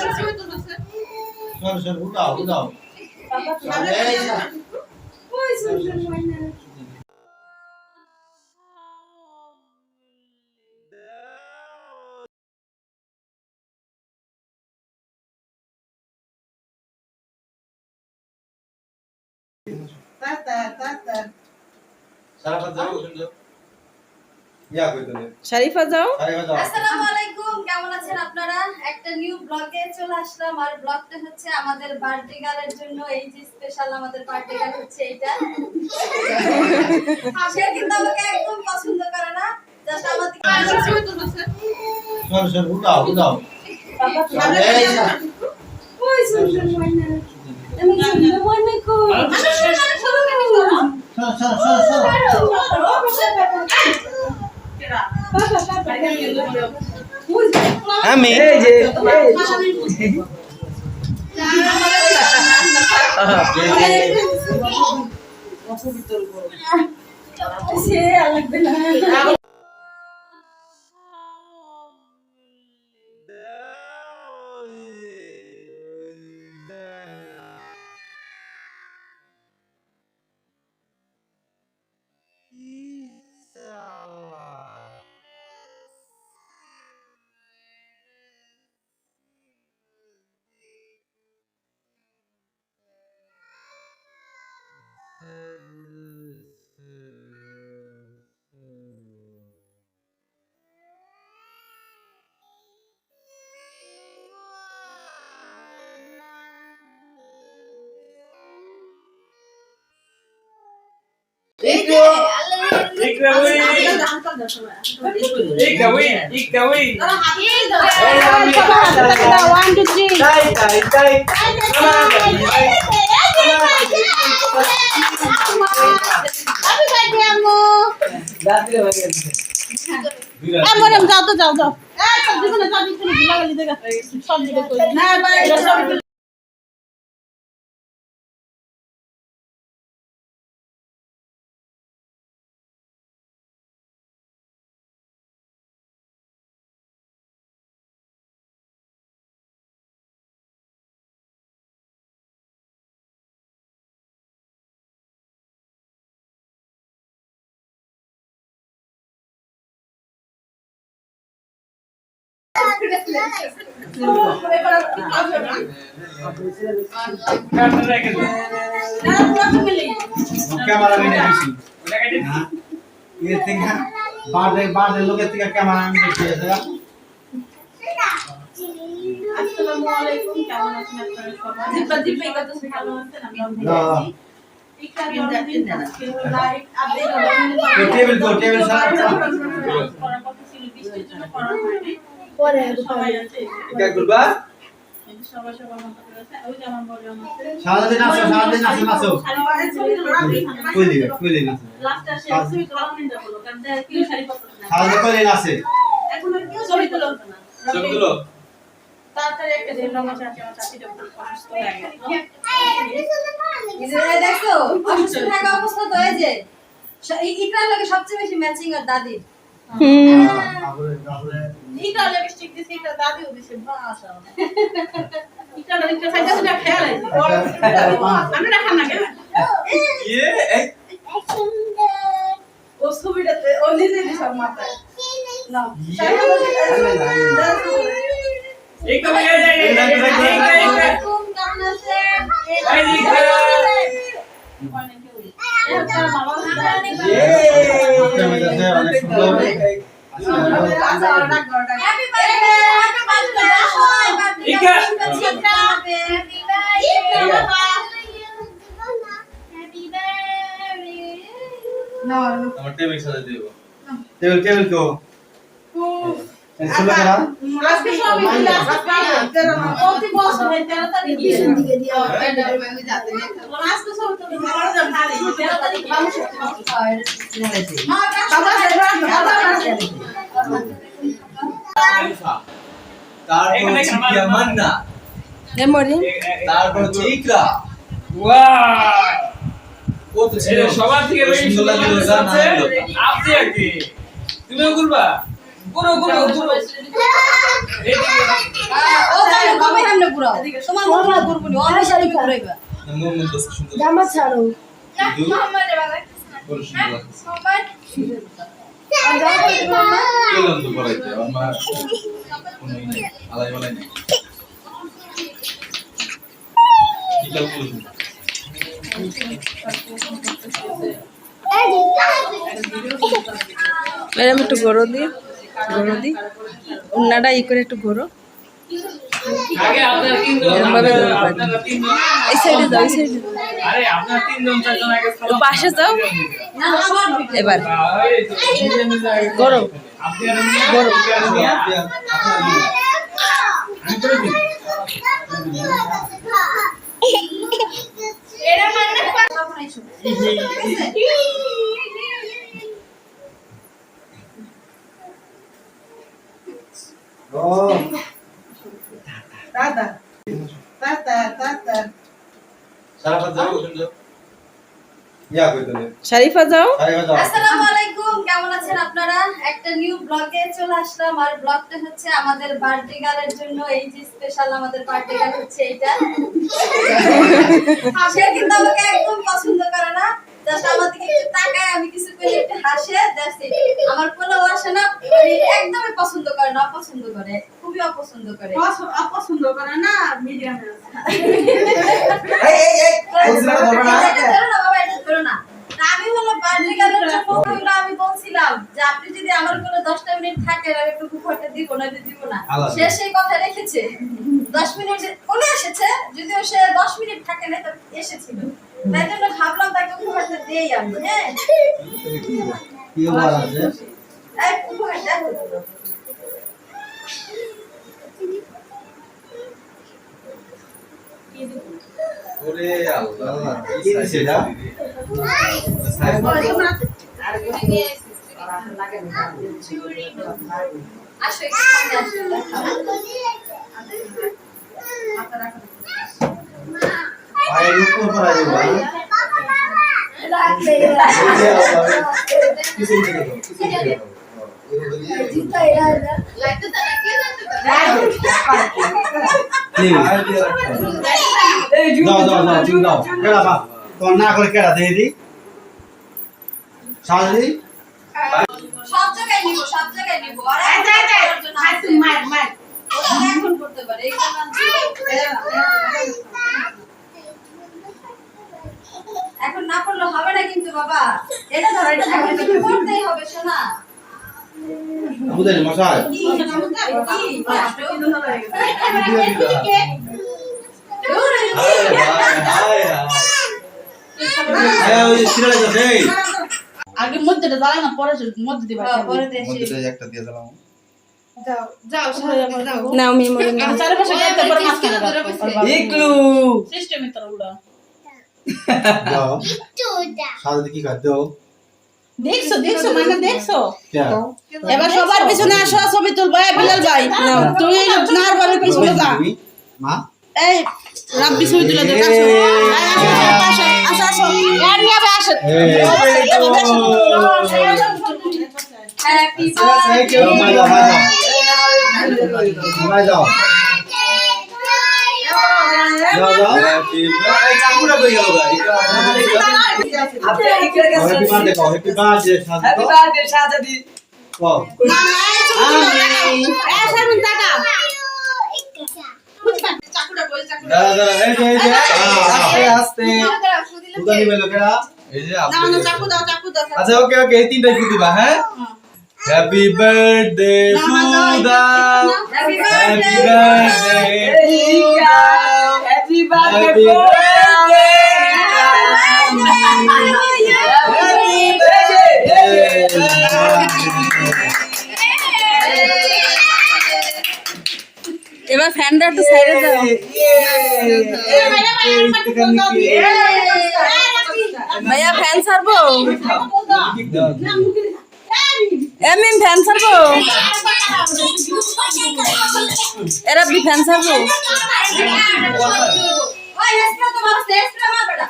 সর সর উঠাও উঠাও শরীফা যাও। আসসালামু আলাইকুম, কেমন আছেন আপনারা? একটা নিউ ব্লগে চলে আসলাম। আর ব্লগটা হচ্ছে আমাদের বার্থডে গার্লের জন্য। এই যে স্পেশাল আমাদের বার্থডে গার্ল হচ্ছে এইটা। সে কিন্তু আমাকে একদম পছন্দ করে না, জাস্ট আমাদের সর সর উঠাও উঠাও ওই সুন্দর ময়না, আমি সুন্দর ময়না কো সর সর সর সর আমি এই যে সে লাগবে না। ক্যামেরা নিয়ে বেশি এর থেকে বাড়ে লোকের থেকে ক্যামেরা নিয়ে বেশি আছে। আসসালামু আলাইকুম, কেমন আছেন আপনারা সবাই? জিব্বা জিব্বা এটা তো ভালো আছেন, আমি লাইক আপডেট টেবিল সারা করার কথা ছিল, বৃষ্টির জন্য করা হয়নি। পরে সবাই আছে, কি করবা সবাই সবার মতো করে আছে। ওই যে আমার বড় আছে, সারাদিন নাচো কইলি নাচো লাস্ট আসে ছবি তোলা নিন্দা হলো, কারণ কি শাড়ি পছন্দ না। সারাদিন কইলি নাচে এখন আর কেউ ছবি তোলা হতো না। ছবি তুলো তাড়াতাড়ি একটা যে লম্বা চাচি আমার চাচিটা অসুস্থ হয়ে গেল। এই দেখো অসুস্থ থাকা অবস্থা তো এই যে ইকরার লাগে সবচেয়ে বেশি ম্যাচিং আর দাদির। এটা লিপস্টিক দিছি, এটা দাদিও দিছে, বাসা এটা লিপস্টিক খাইতে না খেয়াল আছে আমি না খানা কেন ও ছবিটাতে ও নিজে দিছে মাথায় না এই কবে কেমন আছেন? অনেক সুন্দর হ্যাপি বার্থডে, হ্যাপি বার্থডে, আমার টেবিল সাজা দেব টেবিল কো সুন্দর করা আজকে সব মিলে আজকে প্রতি বছর হয় 13 তারিখ পিছন দিকে দিয়া আজকে সব তো ভালো যাবে 13 তারিখ মানুষ তারপর চিকিয়া মান্না এমরি তারপর চিকরা ওয়াও কত ছিল এটা সবার থেকে বেশি সুন্দর সুন্দর লাগলো লাগছে জানা আপনি কি তুমিও করবা গুরু ও জানো কবে ঘুরাও তোমার মন মতো ঘুরবো নি অনেক সারি ঘুরাইবা মন মন তো সুন্দর জামা ছাড়ো বড় সুন্দর আর যাও করতে না কেলাম তো পড়াইতে আমার কোনো আলাই বালাই নেই কি কাল বলুন ম্যাডাম একটু ঘোরো দি উন্নাটা ই করে একটু ঘোরো আগে আপনারা তিনজন এরমভাবে দৌড় পায়। আপনারা তিনজন এই সাইডে যাও এই সাইডে আরে আপনারা তিনজন চারজন আগে ও পাশে যাও না সব ভিডিও এবার এই তো তিনজন মিলে আগে ঘোরো আপনি আর আমি বড় আমি করে দিই এরা মানে কথা বানাইছো ও দাদা দাদা দাদা সারা রাত যাও সুন্দর ইয়া কই তুমি শরীফা যাও আরে যাও আসসালামু আলাইকুম কেমন আছেন আপনারা একটা নিউ ব্লগে চলে আসলাম আর ব্লগটা হচ্ছে আমাদের বার্থডে গার্লের জন্য এই যে স্পেশাল আমাদের বার্থডে গার্ল হচ্ছে এইটা সে কিন্তু আমাকে একদম পছন্দ করে না জাস্ট আমার দিকে একটু তাকায় আমি কিছু করি একটু হাসে দ্যাটস ইট আমার কোনো আসে না একদমই পছন্দ করে না অপছন্দ করে খুবই অপছন্দ করে অপছন্দ করে না মিডিয়ামে এই বুঝলা ধরো না এটা ধরো না বাবা এটা ধরো না তা আমি হলো বার্থডে গার্লের জন্য ওগুলো আমি বলছিলাম যে আপনি যদি আমার কোনো 10টা মিনিট থাকেন আমি একটু কুকুরটা দিব না দিব না সে সেই কথা রেখেছে 10 মিনিট চলে এসেছে যদিও সে 10 মিনিট থাকে না তো এসেছিল তাই জন্য ভাবলাম তাকে কুকুরটা দিয়েই আমি হ্যাঁ কি বলা আছে এই কুকুরটা দেখো ওরে আল্লাহ কি দিছে এটা আসো একটু সামনে আসো আরে উপর পড়া যাবে কিছু দিকে দাও কিছু দিকে দাও দাও দাও দাও তুমি দাও কেডা বা তো না করে কেডা দেই দি সাজি সব জায়গায় নিব আর মার মার ওটা এখন করতে পারে এই কারণে এখন না করলে হবে না কিন্তু বাবা এটা ধরো এটা এখন একটু করতেই হবে শোনা বুঝলি মশাই কি কষ্ট হায় হায় আয় ওই সিরাজ আছে আগে মধ্যেটা দাঁড়ায় না পরে মধ্যে দিবা পরে দেশে মধ্যে একটা দিয়ে দিলাম যাও যাও নাও মেমোরি নাও চারপাশে করতে পারে মাঝখানে ইকলু সিস্টেমে তোর উড়া দাও সাজি কি কর দাও দেখছো দেখছো মানে দেখছো কে এবার সবার পিছনে আসো ছবি তুলবো এই বিলাল ভাই তুই নার বাড়ির পিছনে যা মা এই রাব্বি ছবি তুলে দে আসো আসো আসো আর নিয়ে আসো হ্যাপি মোবাইল দাও দাও দাও হ্যাপি বার্থডে চাকুটা কই গেল ভাই হ্যাপি বার্থডে কও হ্যাপি বার্থডে সাজি হ্যাপি বার্থডে সাজি কও না না এই ছবি তুলে এই শারমিন টাকা চাকুটা কই চাকুটা দাঁড়া দাঁড়া এই যে আস্তে আস্তে দুদানি বেলো কেডা এই যে না না চাকু দাও আচ্ছা ওকে ওকে এই তিনটাই ফুটিবা হ্যাঁ হ্যাপি বার্থডে সুদা happy happy birthday birthday happy এবার ফ্যানটা একটু সাইডে দাও ভাইয়া ফ্যান ছাড়বো এমিন ফ্যান ছাড়বো এরা বি ফ্যান ছাড়বো ওই এসে তো মানুষ এসে মার বেটা